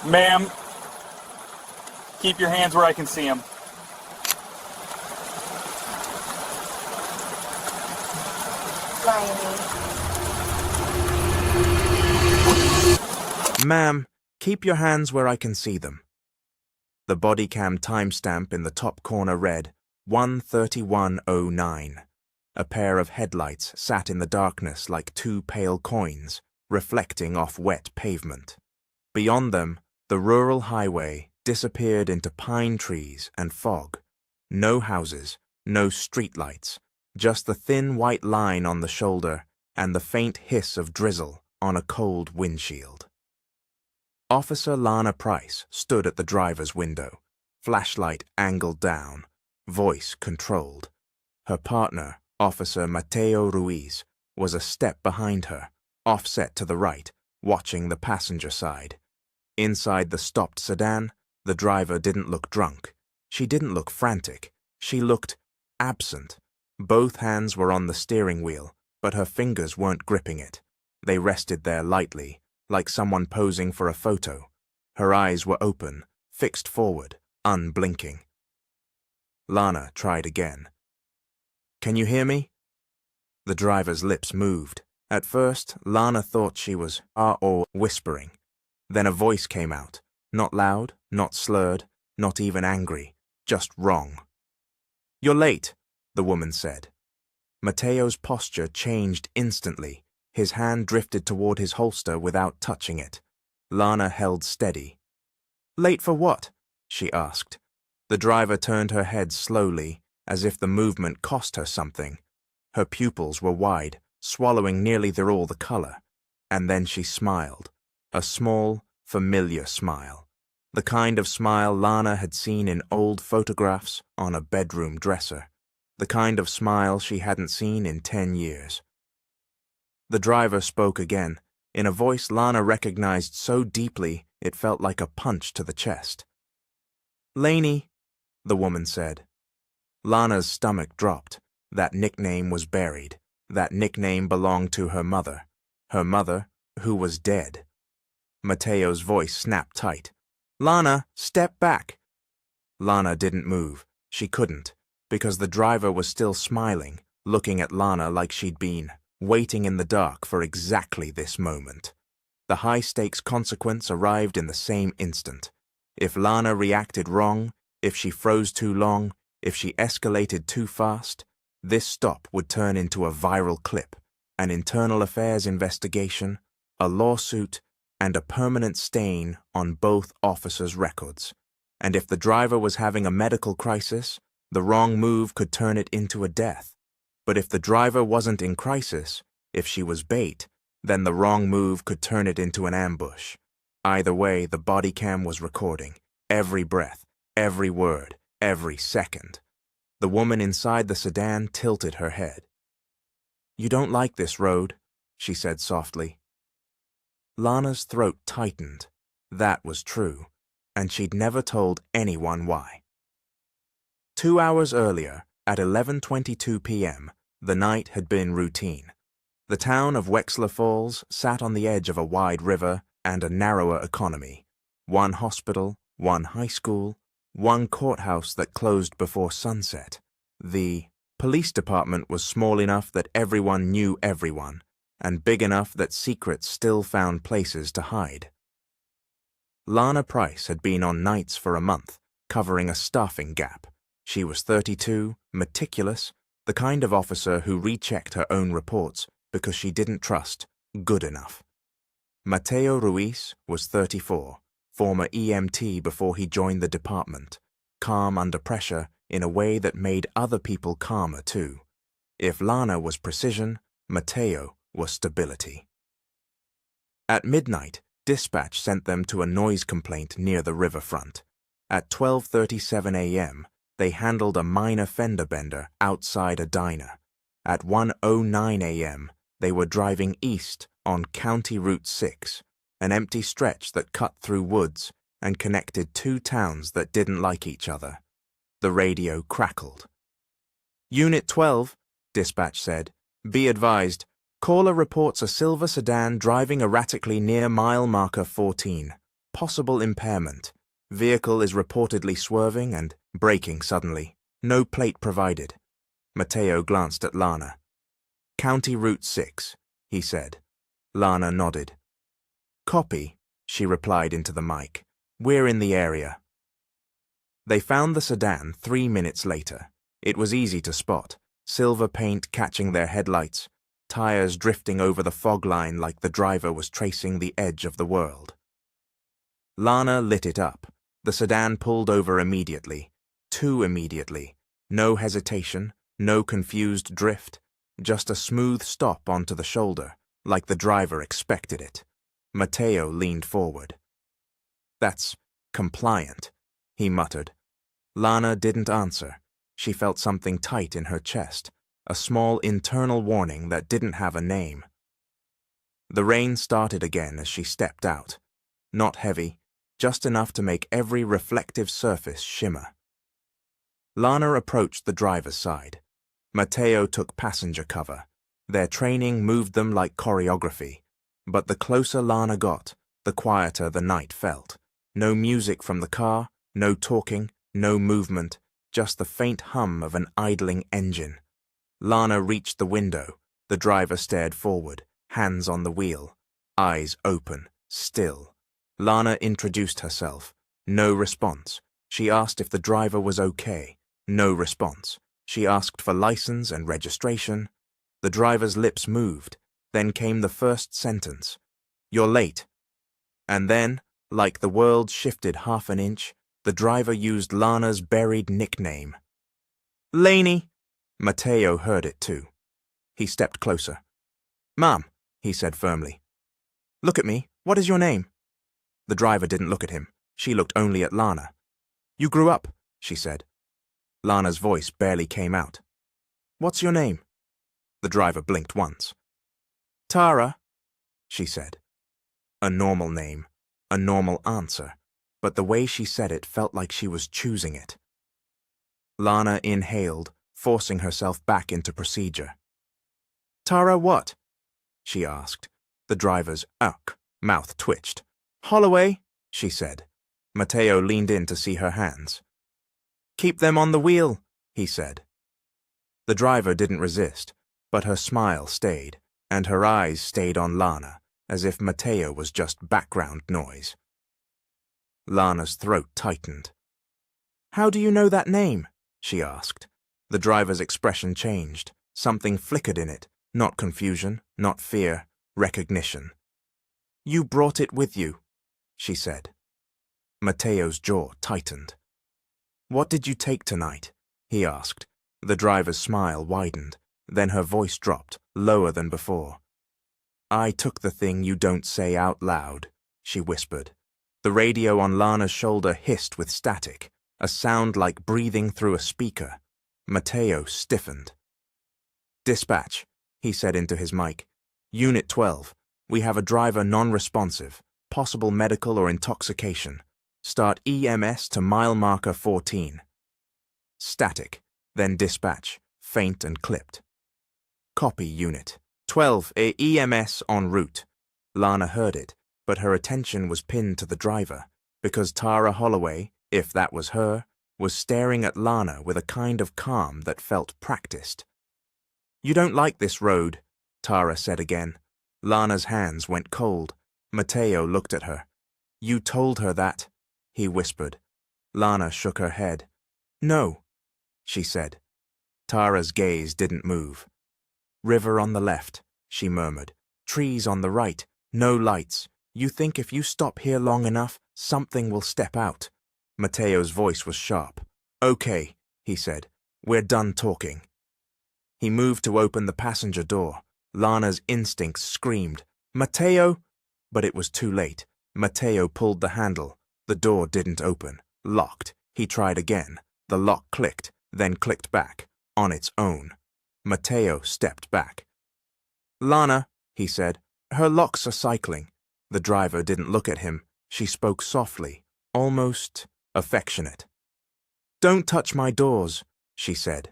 Ma'am, keep your hands where I can see them. Ma'am, keep your hands where I can see them. The Bodycam timestamp in the top corner read 1:31:09. A pair of headlights sat in the darkness like two pale coins, reflecting off wet pavement. Beyond them, the rural highway disappeared into pine trees and fog. No houses, no streetlights, just the thin white line on the shoulder and the faint hiss of drizzle on a cold windshield. Officer Lana Price stood at the driver's window, flashlight angled down, voice controlled. Her partner, Officer Mateo Ruiz, was a step behind her, offset to the right, watching the passenger side. Inside the stopped sedan, the driver didn't look drunk. She didn't look frantic. She looked absent. Both hands were on the steering wheel, but her fingers weren't gripping it. They rested there lightly, like someone posing for a photo. Her eyes were open, fixed forward, unblinking. Lana tried again. "Can you hear me?" The driver's lips moved. At first, Lana thought she was or whispering. Then a voice came out, not loud, not slurred, not even angry, just wrong. "You're late," the woman said. Mateo's posture changed instantly. His hand drifted toward his holster without touching it. Lana held steady. "Late for what?" she asked. The driver turned her head slowly, as if the movement cost her something. Her pupils were wide, swallowing nearly all the color. And then she smiled. A small, familiar smile. The kind of smile Lana had seen in old photographs on a bedroom dresser. The kind of smile she hadn't seen in 10 years. The driver spoke again, in a voice Lana recognized so deeply it felt like a punch to the chest. "Lainey," the woman said. Lana's stomach dropped. That nickname was buried. That nickname belonged to her mother, who was dead. Mateo's voice snapped tight. "Lana, step back." Lana didn't move. She couldn't, because the driver was still smiling, looking at Lana like she'd been waiting in the dark for exactly this moment. The high-stakes consequence arrived in the same instant. If Lana reacted wrong, if she froze too long, if she escalated too fast, this stop would turn into a viral clip, an internal affairs investigation, a lawsuit, and a permanent stain on both officers' records. And if the driver was having a medical crisis, the wrong move could turn it into a death. But if the driver wasn't in crisis, if she was bait, then the wrong move could turn it into an ambush. Either way, the body cam was recording. Every breath, every word, every second. The woman inside the sedan tilted her head. "You don't like this road," she said softly. Lana's throat tightened. That was true, and she'd never told anyone why. 2 hours earlier, at 11:22 p.m., the night had been routine. The town of Wexler Falls sat on the edge of a wide river and a narrower economy. One hospital, one high school, one courthouse that closed before sunset. The police department was small enough that everyone knew everyone, and big enough that secrets still found places to hide. Lana Price had been on nights for a month, covering a staffing gap. She was 32, meticulous, the kind of officer who rechecked her own reports because she didn't trust good enough. Mateo Ruiz was 34, former EMT before he joined the department, calm under pressure in a way that made other people calmer too. If Lana was precision, Mateo was stability. At midnight, dispatch sent them to a noise complaint near the riverfront. At 12:37 a.m., they handled a minor fender bender outside a diner. At 1:09 a.m., they were driving east on County Route 6, an empty stretch that cut through woods and connected two towns that didn't like each other. The radio crackled. "Unit 12, dispatch said. Be advised, caller reports a silver sedan driving erratically near mile marker 14. Possible impairment. Vehicle is reportedly swerving and braking suddenly. No plate provided. Matteo glanced at Lana. County Route 6, he said. Lana nodded. Copy, she replied into the mic. We're in the area. They found the sedan 3 minutes later. It was easy to spot. Silver paint catching their headlights, tires drifting over the fog line like the driver was tracing the edge of the world. Lana lit it up. The sedan pulled over immediately. Too immediately. No hesitation, no confused drift, just a smooth stop onto the shoulder, like the driver expected it. Matteo leaned forward. That's compliant, he muttered. Lana didn't answer. She felt something tight in her chest, a small internal warning that didn't have a name. The rain started again as she stepped out. Not heavy, just enough to make every reflective surface shimmer. Lana approached the driver's side. Matteo took passenger cover. Their training moved them like choreography. But the closer Lana got, the quieter the night felt. No music from the car, no talking, no movement, just the faint hum of an idling engine. Lana reached the window. The driver stared forward, hands on the wheel, eyes open, still. Lana introduced herself. No response. She asked if the driver was okay. No response. She asked for license and registration. The driver's lips moved. Then came the first sentence. You're late. And then, like the world shifted half an inch, the driver used Lana's buried nickname. Lainey! Matteo heard it too. He stepped closer. Ma'am, he said firmly. Look at me. What is your name? The driver didn't look at him. She looked only at Lana. You grew up, she said. Lana's voice barely came out. What's your name? The driver blinked once. Tara, she said. A normal name, a normal answer, but the way she said it felt like she was choosing it. Lana inhaled, forcing herself back into procedure. Tara what? She asked. The driver's mouth twitched. Holloway, she said. Matteo leaned in to see her hands. Keep them on the wheel, he said. The driver didn't resist, but her smile stayed, and her eyes stayed on Lana, as if Matteo was just background noise. Lana's throat tightened. How do you know that name? She asked. The driver's expression changed. Something flickered in it, not confusion, not fear, recognition. You brought it with you, she said. Matteo's jaw tightened. What did you take tonight? He asked. The driver's smile widened. Then her voice dropped, lower than before. I took the thing you don't say out loud, she whispered. The radio on Lana's shoulder hissed with static, a sound like breathing through a speaker. Matteo stiffened. Dispatch, he said into his mic. Unit 12. We have a driver non-responsive, possible medical or intoxication. Start EMS to mile marker 14. Static, then dispatch, faint and clipped. Copy, Unit 12, EMS en route. Lana heard it, but her attention was pinned to the driver, because Tara Holloway, if that was her, was staring at Lana with a kind of calm that felt practiced. You don't like this road, Tara said again. Lana's hands went cold. Matteo looked at her. You told her that, he whispered. Lana shook her head. No, she said. Tara's gaze didn't move. River on the left, she murmured. Trees on the right, no lights. You think if you stop here long enough, something will step out. Matteo's voice was sharp. Okay, he said. We're done talking. He moved to open the passenger door. Lana's instincts screamed, Matteo! But it was too late. Matteo pulled the handle. The door didn't open. Locked. He tried again. The lock clicked, then clicked back, on its own. Matteo stepped back. Lana, he said, her locks are cycling. The driver didn't look at him. She spoke softly, almost affectionate. Don't touch my doors, she said.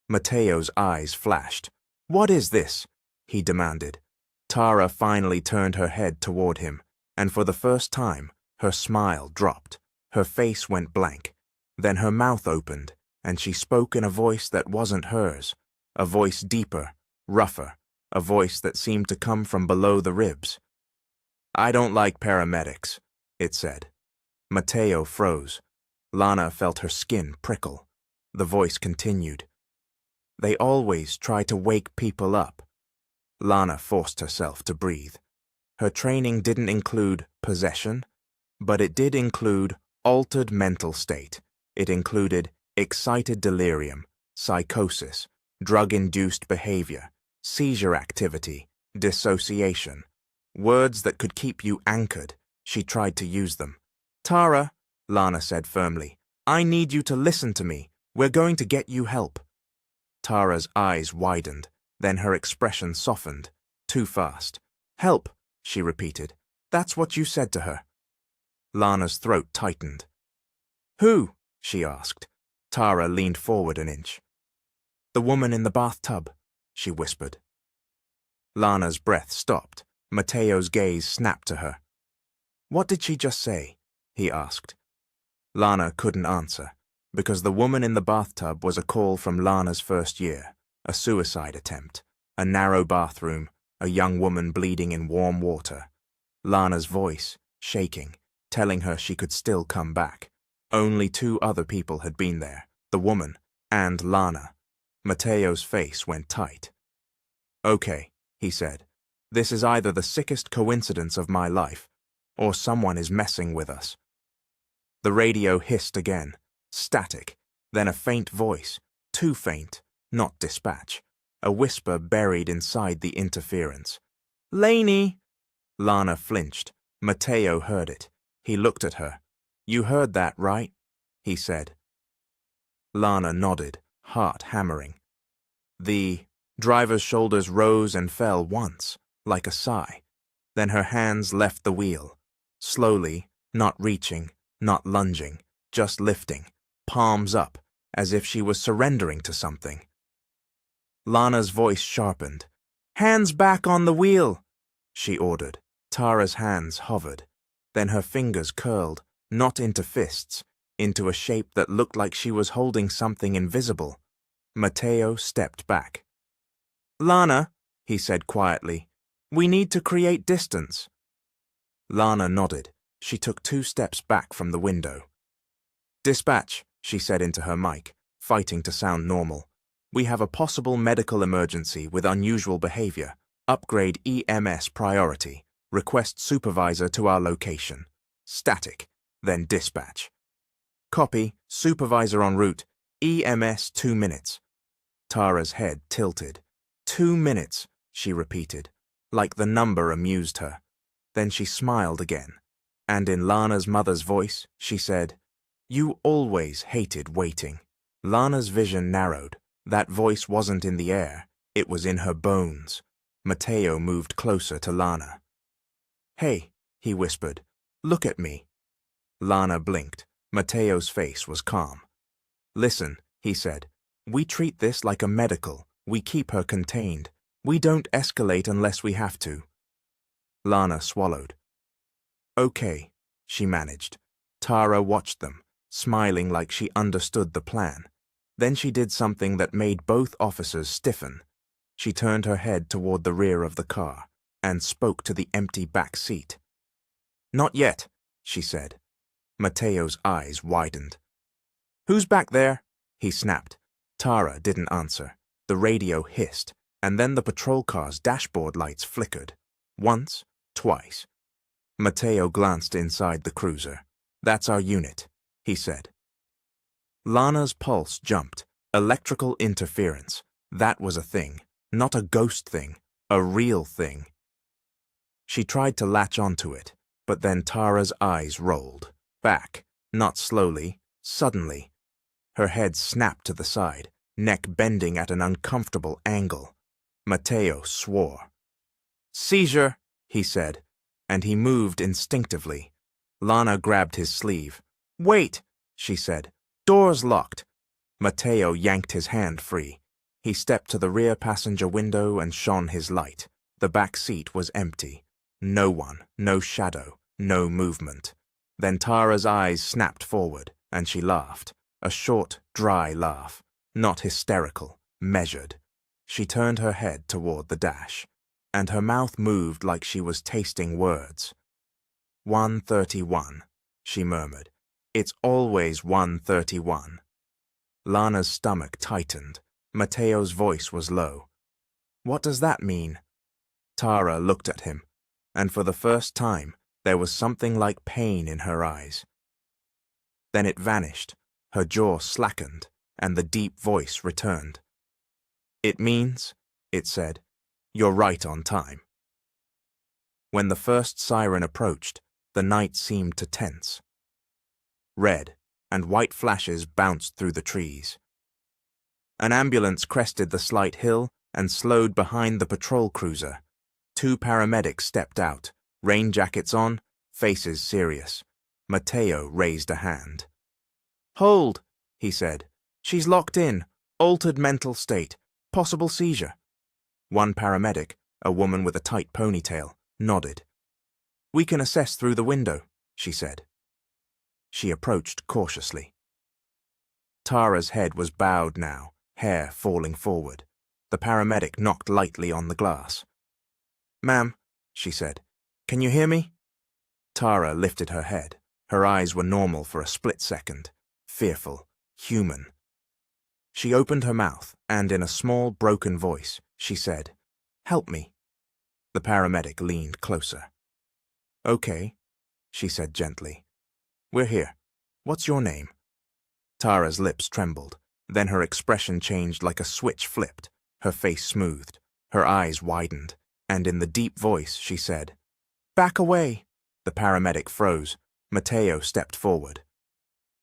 Matteo's eyes flashed. What is this? He demanded. Tara finally turned her head toward him, and for the first time, her smile dropped. Her face went blank. Then her mouth opened, and she spoke in a voice that wasn't hers, a voice deeper, rougher, a voice that seemed to come from below the ribs. "I don't like paramedics," it said. Mateo froze. Lana felt her skin prickle. The voice continued. "They always try to wake people up." Lana forced herself to breathe. Her training didn't include possession, but it did include altered mental state. It included excited delirium, psychosis, drug-induced behavior, seizure activity, dissociation. Words that could keep you anchored. She tried to use them. "Tara," Lana said firmly, "I need you to listen to me. We're going to get you help." Tara's eyes widened, then her expression softened. Too fast. "Help," she repeated. "That's what you said to her." Lana's throat tightened. "Who?" she asked. Tara leaned forward an inch. "The woman in the bathtub," she whispered. Lana's breath stopped. Mateo's gaze snapped to her. "What did she just say?" he asked. Lana couldn't answer, because the woman in the bathtub was a call from Lana's first year, a suicide attempt, a narrow bathroom, a young woman bleeding in warm water. Lana's voice, shaking, telling her she could still come back. Only 2 other people had been there, the woman and Lana. Mateo's face went tight. "Okay," he said. "This is either the sickest coincidence of my life, or someone is messing with us." The radio hissed again, static, then a faint voice, too faint, not dispatch, a whisper buried inside the interference. "Lainey!" Lana flinched. Mateo heard it. He looked at her. "You heard that, right?" he said. Lana nodded, heart hammering. The driver's shoulders rose and fell once, like a sigh. Then her hands left the wheel, slowly, not reaching, not lunging, just lifting, palms up, as if she was surrendering to something. Lana's voice sharpened. "Hands back on the wheel," she ordered. Tara's hands hovered. Then her fingers curled, not into fists, into a shape that looked like she was holding something invisible. Mateo stepped back. "Lana," he said quietly, "we need to create distance." Lana nodded. She took 2 steps back from the window. "Dispatch," she said into her mic, fighting to sound normal. "We have a possible medical emergency with unusual behavior. Upgrade EMS priority. Request supervisor to our location." Static, then dispatch. "Copy, supervisor en route. EMS 2 minutes. Tara's head tilted. 2 minutes, she repeated, like the number amused her. Then she smiled again, and in Lana's mother's voice, she said, "You always hated waiting." Lana's vision narrowed. That voice wasn't in the air, it was in her bones. Mateo moved closer to Lana. "Hey," he whispered, "look at me." Lana blinked. Mateo's face was calm. "Listen," he said, "we treat this like a medical. We keep her contained. We don't escalate unless we have to." Lana swallowed. "Okay," she managed. Tara watched them, smiling like she understood the plan. Then she did something that made both officers stiffen. She turned her head toward the rear of the car and spoke to the empty back seat. "Not yet," she said. Mateo's eyes widened. "Who's back there?" he snapped. Tara didn't answer. The radio hissed, and then the patrol car's dashboard lights flickered. Once, twice. Mateo glanced inside the cruiser. "That's our unit," he said. Lana's pulse jumped. Electrical interference. That was a thing. Not a ghost thing. A real thing. She tried to latch onto it, but then Tara's eyes rolled. Back, not slowly, suddenly. Her head snapped to the side, neck bending at an uncomfortable angle. Mateo swore. "Seizure," he said, and he moved instinctively. Lana grabbed his sleeve. "Wait," she said. "Door's locked." Mateo yanked his hand free. He stepped to the rear passenger window and shone his light. The back seat was empty. No one, no shadow, No movement. Then Tara's eyes snapped forward, and she laughed. A short, dry laugh. Not hysterical, measured. She turned her head toward the dash, and her mouth moved like she was tasting words. 131, she murmured. It's always 131. Lana's stomach tightened. Mateo's voice was low. What does that mean? Tara looked at him, and for the first time, there was something like pain in her eyes. Then it vanished, her jaw slackened, and the deep voice returned. It means, it said, you're right on time. When the first siren approached, the night seemed to tense. Red and white flashes bounced through the trees. An ambulance crested the slight hill and slowed behind the patrol cruiser. 2 paramedics stepped out, rain jackets on, faces serious. Mateo raised a hand. Hold, he said. She's locked in, altered mental state, possible seizure. One paramedic, a woman with a tight ponytail, nodded. We can assess through the window, she said. She approached cautiously. Tara's head was bowed now, hair falling forward. The paramedic knocked lightly on the glass. Ma'am, she said, can you hear me? Tara lifted her head. Her eyes were normal for a split second, fearful, human. She opened her mouth, and in a small, broken voice, she said, Help me. The paramedic leaned closer. Okay, she said gently. We're here. What's your name? Tara's lips trembled. Then her expression changed like a switch flipped. Her face smoothed. Her eyes widened. And in the deep voice, she said, Back away. The paramedic froze. Mateo stepped forward.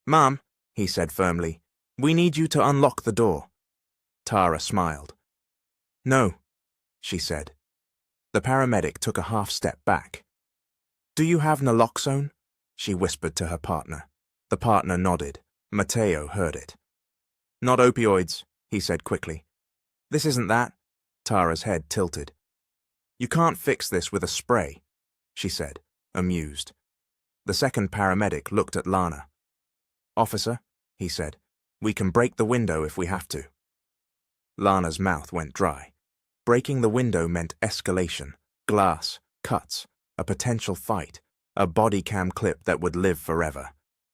Ma'am, he said firmly, we need you to unlock the door. Tara smiled. No, she said. The paramedic took a half step back. Do you have naloxone? She whispered to her partner. The partner nodded. Mateo heard it. Not opioids, he said quickly. This isn't that. Tara's head tilted. You can't fix this with a spray, she said, amused. The second paramedic looked at Lana. Officer, he said, we can break the window if we have to. Lana's mouth went dry. Breaking the window meant escalation, glass, cuts, a potential fight, a Bodycam clip that would live forever.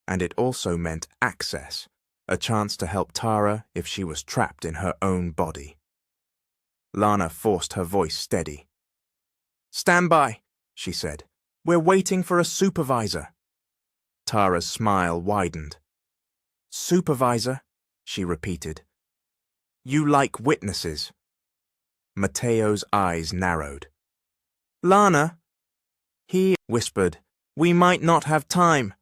And it also meant access, a chance to help Tara if she was trapped in her own body. Lana forced her voice steady. Stand by, she said. We're waiting for a supervisor. Tara's smile widened. Supervisor, she repeated. You like witnesses. Mateo's eyes narrowed. Lana, he whispered, we might not have time.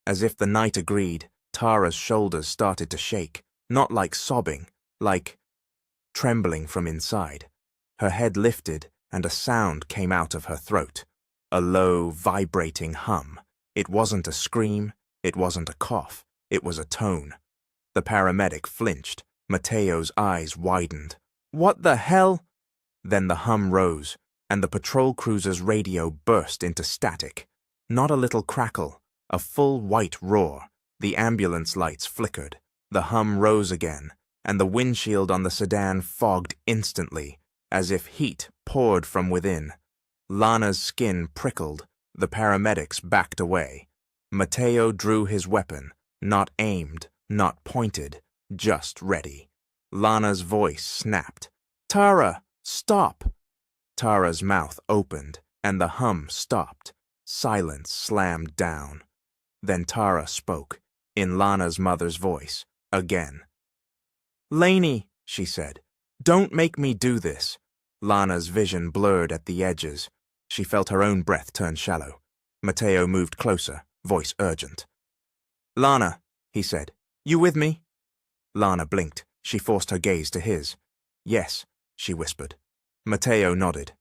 As if the night agreed, Tara's shoulders started to shake, not like sobbing, like trembling from inside. Her head lifted, and a sound came out of her throat. A low, vibrating hum. It wasn't a scream, it wasn't a cough, it was a tone. The paramedic flinched. Mateo's eyes widened. What the hell? Then the hum rose, and the patrol cruiser's radio burst into static. Not a little crackle, a full white roar. The ambulance lights flickered. The hum rose again, and the windshield on the sedan fogged instantly, as if heat poured from within. Lana's skin prickled. The paramedics backed away. Mateo drew his weapon, not aimed, not pointed, just ready. Lana's voice snapped. Tara, stop! Tara's mouth opened, and the hum stopped. Silence slammed down. Then Tara spoke, in Lana's mother's voice, again. Lainey, she said, don't make me do this. Lana's vision blurred at the edges. She felt her own breath turn shallow. Mateo moved closer, voice urgent. Lana, he said, you with me? Lana blinked. She forced her gaze to his. Yes, she whispered. Mateo nodded.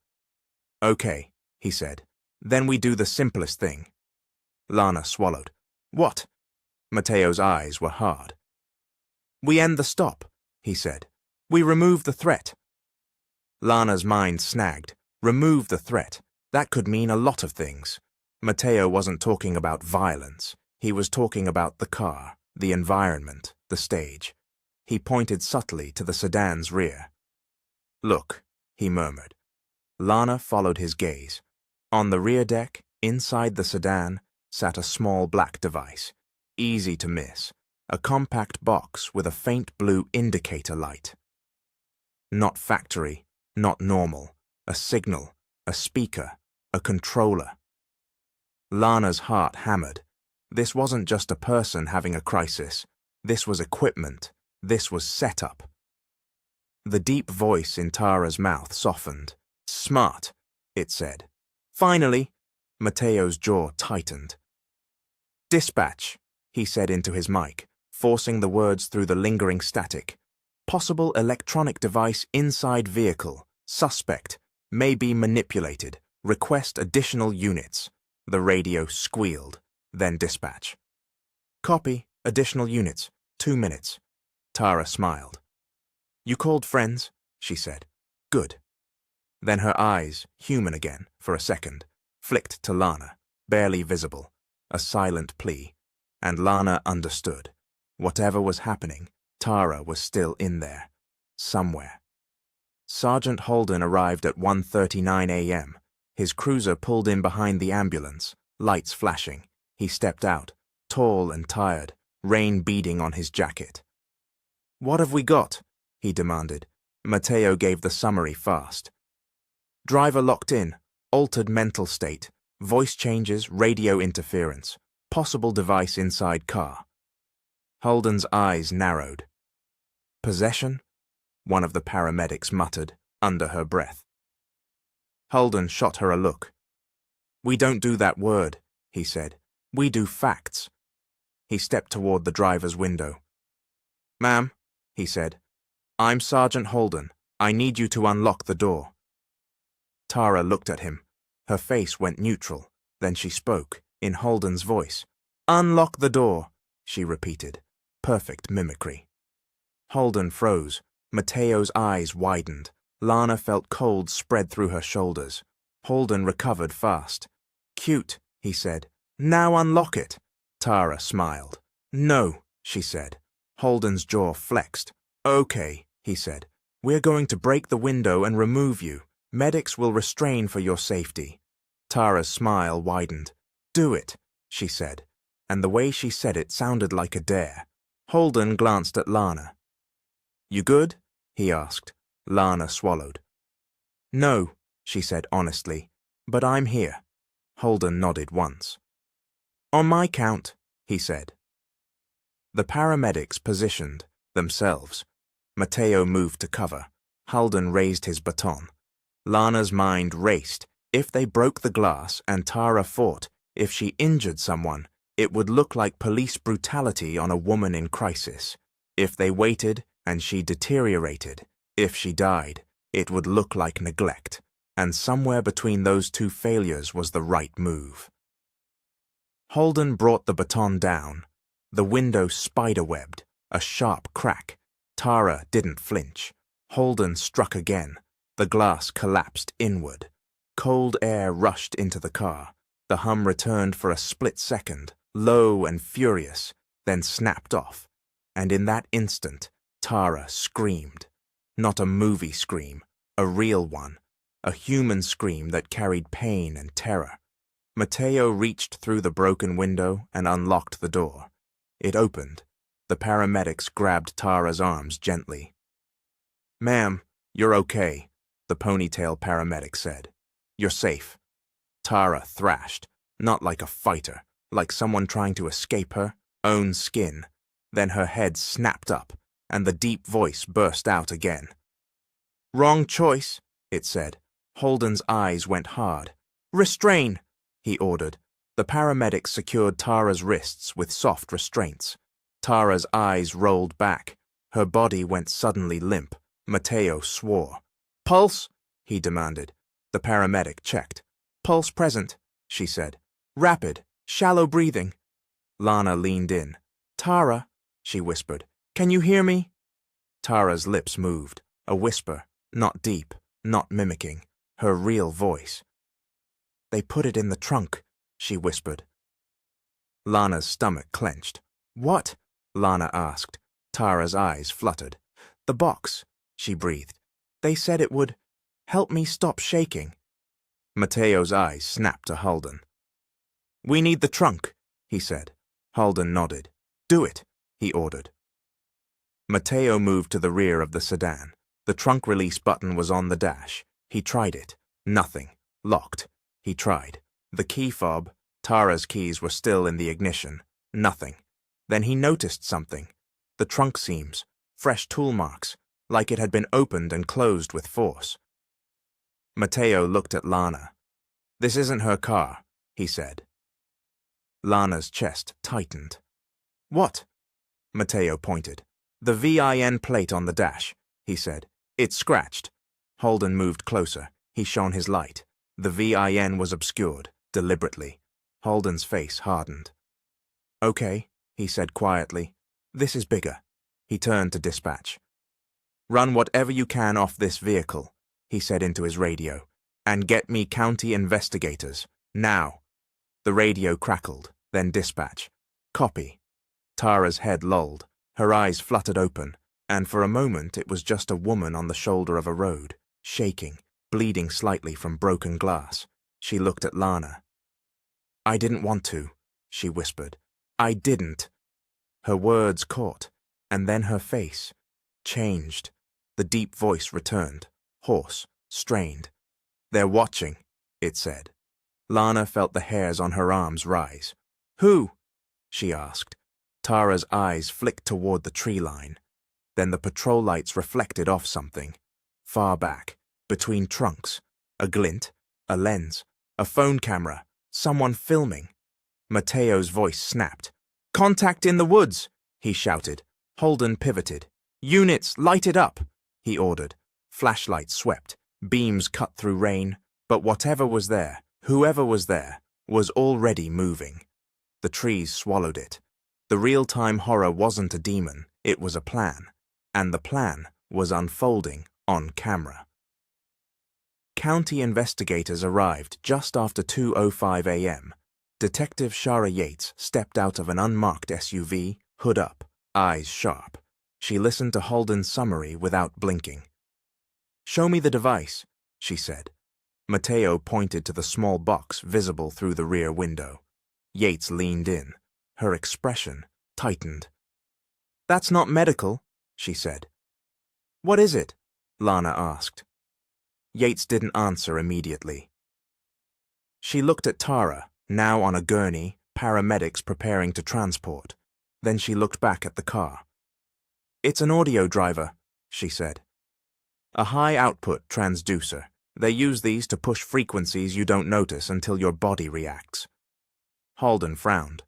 Okay, he said. Then we do the simplest thing. Lana swallowed. What? Mateo's eyes were hard. We end the stop, he said. We remove the threat. Lana's mind snagged. Remove the threat. That could mean a lot of things. Mateo wasn't talking about violence. He was talking about the car, the environment, the stage. He pointed subtly to the sedan's rear. "Look," he murmured. Lana followed his gaze. On the rear deck, inside the sedan, sat a small black device, easy to miss, a compact box with a faint blue indicator light. Not factory, not normal, a signal, a speaker, a controller. Lana's heart hammered. This wasn't just a person having a crisis. This was equipment. This was setup. The deep voice in Tara's mouth softened. "Smart," it said. "Finally." Mateo's jaw tightened. "Dispatch," he said into his mic, forcing the words through the lingering static. "Possible electronic device inside vehicle. Suspect. May be manipulated. Request additional units." The radio squealed, then dispatch. "Copy. Additional units. 2 minutes." Tara smiled. "You called friends?" she said. "Good." Then her eyes, human again, for a second, flicked to Lana, barely visible, a silent plea, and Lana understood. Whatever was happening, Tara was still in there, somewhere. Sergeant Holden arrived at 1:39 a.m. His cruiser pulled in behind the ambulance, lights flashing. He stepped out, tall and tired, rain beading on his jacket. "What have we got?" he demanded. Mateo gave the summary fast. "Driver locked in, altered mental state, voice changes, radio interference, possible device inside car." Holden's eyes narrowed. "Possession?" one of the paramedics muttered, under her breath. Holden shot her a look. "We don't do that word," he said. "We do facts." He stepped toward the driver's window. "Ma'am," he said, "I'm Sergeant Holden. I need you to unlock the door." Tara looked at him. Her face went neutral. Then she spoke, in Holden's voice. "Unlock the door," she repeated. Perfect mimicry. Holden froze. Mateo's eyes widened. Lana felt cold spread through her shoulders. Holden recovered fast. "Cute," he said. "Now unlock it." Tara smiled. "No," she said. Holden's jaw flexed. "Okay," he said. "We're going to break the window and remove you. Medics will restrain for your safety." Tara's smile widened. "Do it," she said, and the way she said it sounded like a dare. Holden glanced at Lana. "You good?" he asked. Lana swallowed. "No," she said honestly, "but I'm here." Holden nodded once. "On my count," he said. The paramedics positioned themselves. Mateo moved to cover. Holden raised his baton. Lana's mind raced. If they broke the glass and Tara fought, if she injured someone, it would look like police brutality on a woman in crisis. If they waited and she deteriorated, if she died, it would look like neglect. And somewhere between those two failures was the right move. Holden brought the baton down. The window spiderwebbed, a sharp crack. Tara didn't flinch. Holden struck again. The glass collapsed inward. Cold air rushed into the car. The hum returned for a split second, low and furious, then snapped off. And in that instant, Tara screamed. Not a movie scream, a real one. A human scream that carried pain and terror. Mateo reached through the broken window and unlocked the door. It opened. The paramedics grabbed Tara's arms gently. "Ma'am, you're okay," the ponytail paramedic said. "You're safe." Tara thrashed, not like a fighter, like someone trying to escape her own skin. Then her head snapped up, and the deep voice burst out again. "Wrong choice," it said. Holden's eyes went hard. "Restrain," he ordered. The paramedics secured Tara's wrists with soft restraints. Tara's eyes rolled back. Her body went suddenly limp. Mateo swore. "Pulse?" he demanded. The paramedic checked. "Pulse present," she said. "Rapid, shallow breathing." Lana leaned in. "Tara," she whispered, "can you hear me?" Tara's lips moved. A whisper, not deep, not mimicking. Her real voice. "They put it in the trunk," she whispered. Lana's stomach clenched. What? Lana asked. Tara's eyes fluttered. The box, she breathed. They said it would help me stop shaking. Mateo's eyes snapped to Holden. We need the trunk, he said. Holden nodded. Do it, he ordered. Mateo moved to the rear of the sedan. The trunk release button was on the dash. He tried it. Nothing. Locked. He tried. The key fob, Tara's keys were still in the ignition. Nothing. Then he noticed something. The trunk seams, fresh tool marks, like it had been opened and closed with force. Mateo looked at Lana. This isn't her car, he said. Lana's chest tightened. What? Mateo pointed. The VIN plate on the dash, he said. It's scratched. Holden moved closer. He shone his light. The VIN was obscured, deliberately. Holden's face hardened. Okay, he said quietly. This is bigger. He turned to dispatch. Run whatever you can off this vehicle, he said into his radio, and get me county investigators, now. The radio crackled, then dispatch. Copy. Tara's head lolled, her eyes fluttered open, and for a moment it was just a woman on the shoulder of a road, shaking, bleeding slightly from broken glass. She looked at Lana. I didn't want to, she whispered. I didn't. Her words caught, and then her face changed. The deep voice returned, hoarse, strained. They're watching, it said. Lana felt the hairs on her arms rise. Who? She asked. Tara's eyes flicked toward the tree line. Then the patrol lights reflected off something. Far back, between trunks, a glint, a lens, a phone camera, someone filming. Mateo's voice snapped. Contact in the woods, he shouted. Holden pivoted. Units, light it up, he ordered. Flashlights swept, beams cut through rain, but whatever was there, whoever was there, was already moving. The trees swallowed it. The real-time horror wasn't a demon, it was a plan, and the plan was unfolding on camera. County investigators arrived just after 2:05 a.m. Detective Shara Yates stepped out of an unmarked SUV, hood up, eyes sharp. She listened to Holden's summary without blinking. Show me the device, she said. Mateo pointed to the small box visible through the rear window. Yates leaned in. Her expression tightened. That's not medical, she said. What is it? Lana asked. Yates didn't answer immediately. She looked at Tara, now on a gurney, paramedics preparing to transport. Then she looked back at the car. It's an audio driver, she said. A high-output transducer. They use these to push frequencies you don't notice until your body reacts. Holden frowned.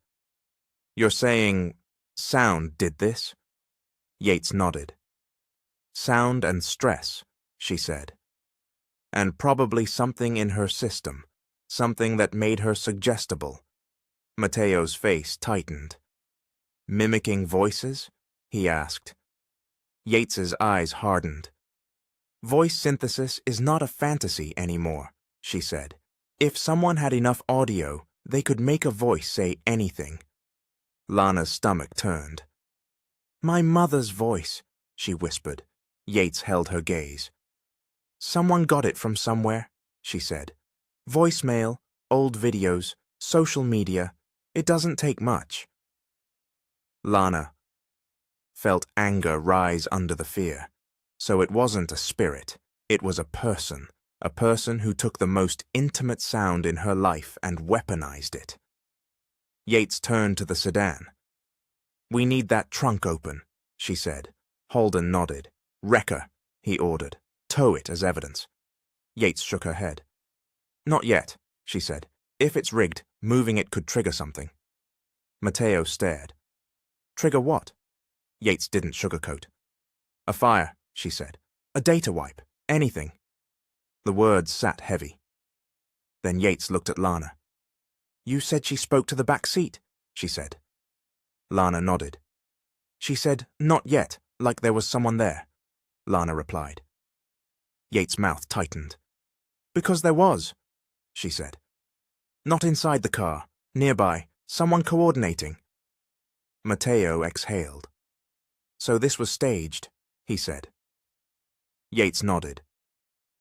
You're saying sound did this? Yates nodded. Sound and stress, she said. And probably something in her system, something that made her suggestible. Mateo's face tightened. Mimicking voices? He asked. Yates's eyes hardened. Voice synthesis is not a fantasy anymore, she said. If someone had enough audio, they could make a voice say anything. Lana's stomach turned. My mother's voice, she whispered. Yates held her gaze. Someone got it from somewhere, she said. Voicemail, old videos, social media. It doesn't take much. Lana felt anger rise under the fear. So it wasn't a spirit, it was a person who took the most intimate sound in her life and weaponized it. Yates turned to the sedan. We need that trunk open, she said. Holden nodded. Wrecker, he ordered. Tow it as evidence. Yates shook her head. Not yet, she said. If it's rigged, moving it could trigger something. Mateo stared. Trigger what? Yates didn't sugarcoat. A fire, she said. A data wipe. Anything. The words sat heavy. Then Yates looked at Lana. You said she spoke to the back seat, she said. Lana nodded. She said, not yet, like there was someone there. Lana replied. Yates' mouth tightened. Because there was, she said. Not inside the car. Nearby. Someone coordinating. Mateo exhaled. So this was staged, he said. Yates nodded.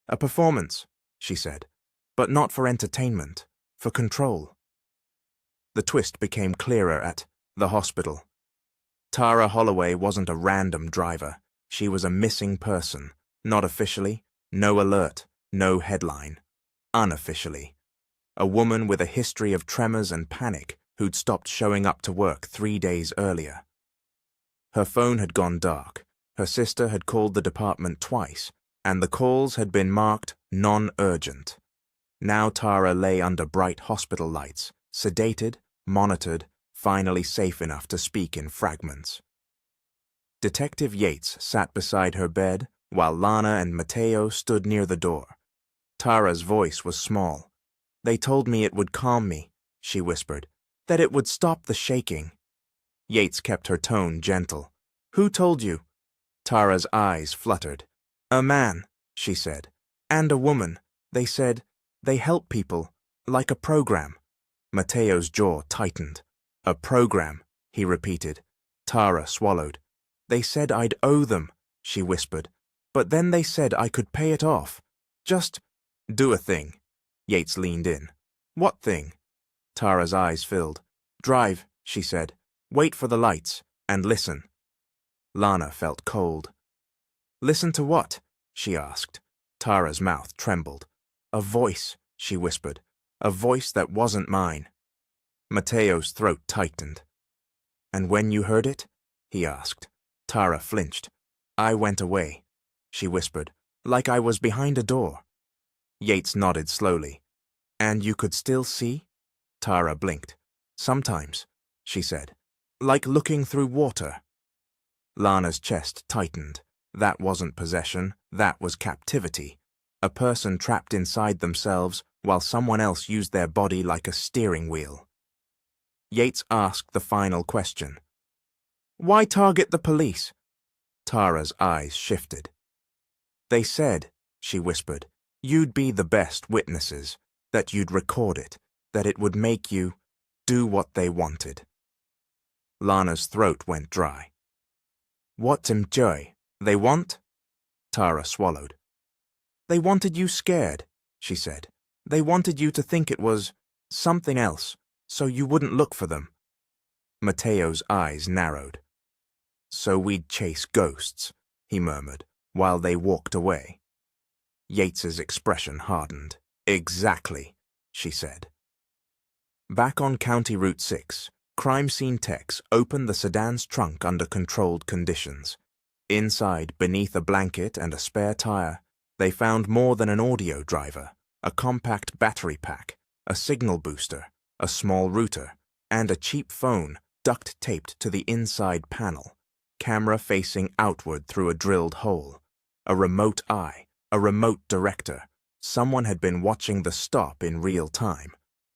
A performance, she said, but not for entertainment, for control. The twist became clearer at the hospital. Tara Holloway wasn't a random driver. She was a missing person, not officially, no alert, no headline. Unofficially. A woman with a history of tremors and panic who'd stopped showing up to work 3 days earlier. Her phone had gone dark. Her sister had called the department twice, and the calls had been marked non-urgent. Now Tara lay under bright hospital lights, sedated, monitored, finally safe enough to speak in fragments. Detective Yates sat beside her bed while Lana and Mateo stood near the door. Tara's voice was small. They told me it would calm me, she whispered, that it would stop the shaking. Yates kept her tone gentle. Who told you? Tara's eyes fluttered. A man, she said, and a woman. They said they help people, like a program. Mateo's jaw tightened. A program, he repeated. Tara swallowed. They said I'd owe them, she whispered. But then they said I could pay it off. Just do a thing. Yates leaned in. What thing? Tara's eyes filled. Drive, she said. Wait for the lights, and listen. Lana felt cold. Listen to what? She asked. Tara's mouth trembled. A voice, she whispered. A voice that wasn't mine. Mateo's throat tightened. And when you heard it? He asked. Tara flinched. I went away, she whispered, like I was behind a door. Yates nodded slowly. And you could still see? Tara blinked. Sometimes, she said. Like looking through water. Lana's chest tightened. That wasn't possession, that was captivity. A person trapped inside themselves while someone else used their body like a steering wheel. Yates asked the final question. Why target the police? Tara's eyes shifted. They said, she whispered, you'd be the best witnesses, that you'd record it, that it would make you do what they wanted. Lana's throat went dry. What's joy? They want? Tara swallowed. They wanted you scared, she said. They wanted you to think it was something else, so you wouldn't look for them. Mateo's eyes narrowed. So we'd chase ghosts, he murmured, while they walked away. Yates's expression hardened. Exactly, she said. Back on County Route 6, crime scene techs opened the sedan's trunk under controlled conditions. Inside, beneath a blanket and a spare tire, they found more than an audio driver, a compact battery pack, a signal booster, a small router, and a cheap phone duct-taped to the inside panel, camera facing outward through a drilled hole. A remote eye, a remote director. Someone had been watching the stop in real time,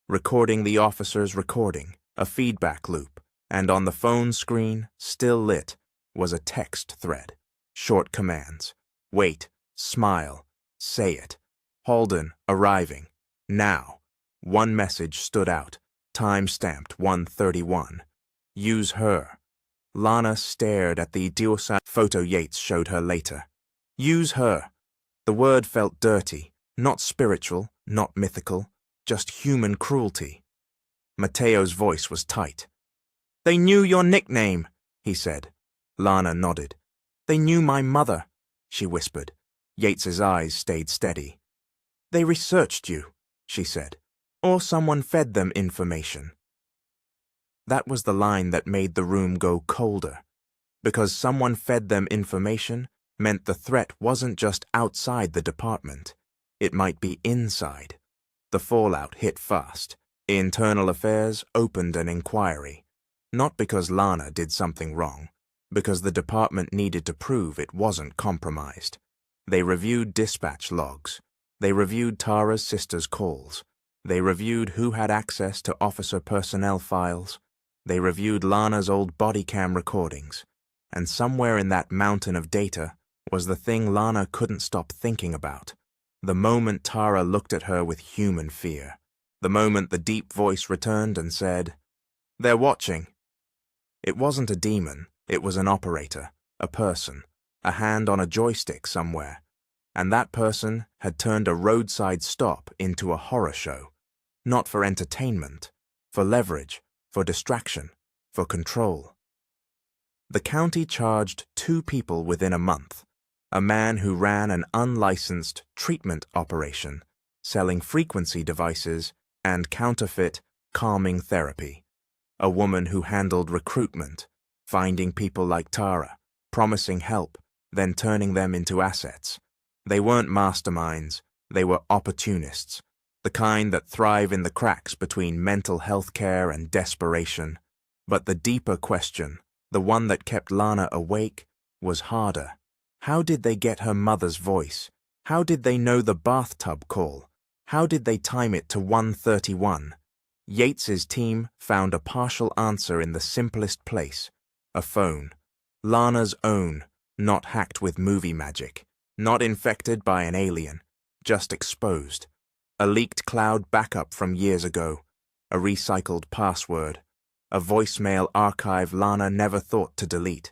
recording the officer's recording, a feedback loop, and on the phone screen, still lit, was a text thread. Short commands. Wait, smile, say it. Halden arriving. Now. One message stood out, time-stamped 1:31. Use her. Lana stared at the Diosa photo Yates showed her later. Use her. The word felt dirty, not spiritual, not mythical, just human cruelty. Mateo's voice was tight. They knew your nickname, he said. Lana nodded. They knew my mother, she whispered. Yates's eyes stayed steady. They researched you, she said. Or someone fed them information. That was the line that made the room go colder. Because someone fed them information meant the threat wasn't just outside the department. It might be inside. The fallout hit fast. Internal Affairs opened an inquiry. Not because Lana did something wrong, because the department needed to prove it wasn't compromised. They reviewed dispatch logs. They reviewed Tara's sister's calls. They reviewed who had access to officer personnel files. They reviewed Lana's old Bodycam recordings. And somewhere in that mountain of data was the thing Lana couldn't stop thinking about. The moment Tara looked at her with human fear. The moment the deep voice returned and said, "They're watching." It wasn't a demon, it was an operator, a person, a hand on a joystick somewhere, and that person had turned a roadside stop into a horror show, not for entertainment, for leverage, for distraction, for control. The county charged 2 people within a month, a man who ran an unlicensed treatment operation, selling frequency devices and counterfeit calming therapy, a woman who handled recruitment, finding people like Tara, promising help, then turning them into assets. They weren't masterminds, they were opportunists, the kind that thrive in the cracks between mental health care and desperation. But the deeper question, the one that kept Lana awake, was harder. How did they get her mother's voice? How did they know the bathtub call? How did they time it to 1:31? Yates's team found a partial answer in the simplest place, a phone. Lana's own, not hacked with movie magic, not infected by an alien, just exposed. A leaked cloud backup from years ago, a recycled password, a voicemail archive Lana never thought to delete.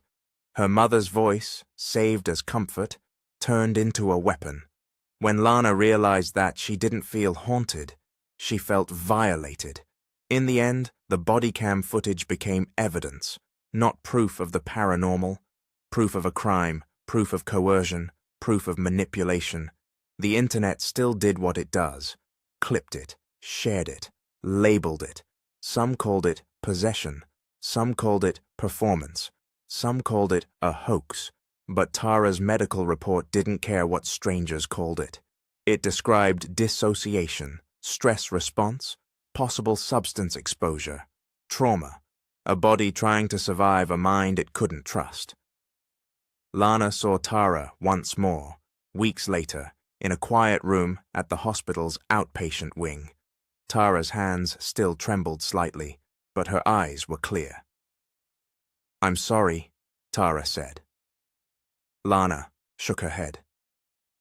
Her mother's voice, saved as comfort, turned into a weapon. When Lana realized that, she didn't feel haunted, she felt violated. In the end, the Bodycam footage became evidence, not proof of the paranormal, proof of a crime, proof of coercion, proof of manipulation. The internet still did what it does, clipped it, shared it, labeled it. Some called it possession, some called it performance, some called it a hoax. But Tara's medical report didn't care what strangers called it. It described dissociation, stress response, possible substance exposure, trauma, a body trying to survive a mind it couldn't trust. Lana saw Tara once more, weeks later, in a quiet room at the hospital's outpatient wing. Tara's hands still trembled slightly, but her eyes were clear. "I'm sorry," Tara said. Lana shook her head.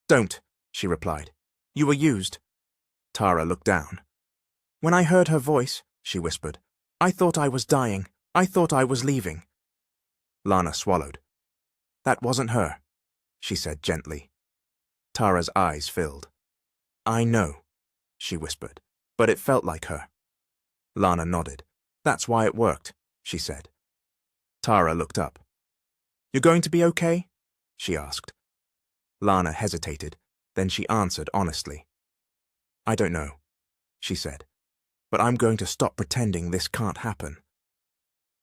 "Don't," she replied. "You were used." Tara looked down. "When I heard her voice," she whispered, "I thought I was dying. I thought I was leaving." Lana swallowed. "That wasn't her," she said gently. Tara's eyes filled. "I know," she whispered, "but it felt like her." Lana nodded. "That's why it worked," she said. Tara looked up. "You're going to be okay?" she asked. Lana hesitated, then she answered honestly. "I don't know," she said, "but I'm going to stop pretending this can't happen."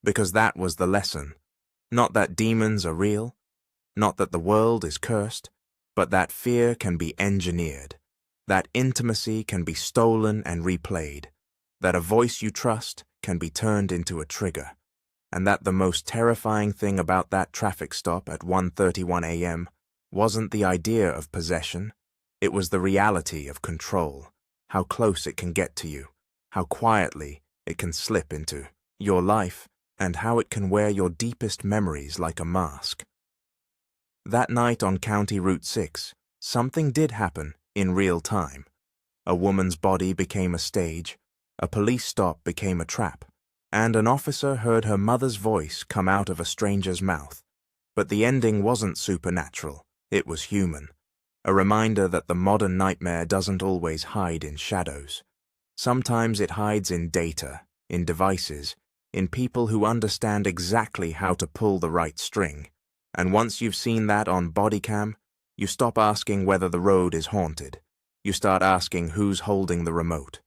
Because that was the lesson. Not that demons are real, not that the world is cursed, but that fear can be engineered, that intimacy can be stolen and replayed, that a voice you trust can be turned into a trigger, and that the most terrifying thing about that traffic stop at 1:31 a.m. wasn't the idea of possession, it was the reality of control, how close it can get to you, how quietly it can slip into your life, and how it can wear your deepest memories like a mask. That night on County Route 6, something did happen in real time. A woman's body became a stage, a police stop became a trap, and an officer heard her mother's voice come out of a stranger's mouth. But the ending wasn't supernatural, it was human. A reminder that the modern nightmare doesn't always hide in shadows. Sometimes it hides in data, in devices, in people who understand exactly how to pull the right string. And once you've seen that on Bodycam, you stop asking whether the road is haunted. You start asking who's holding the remote.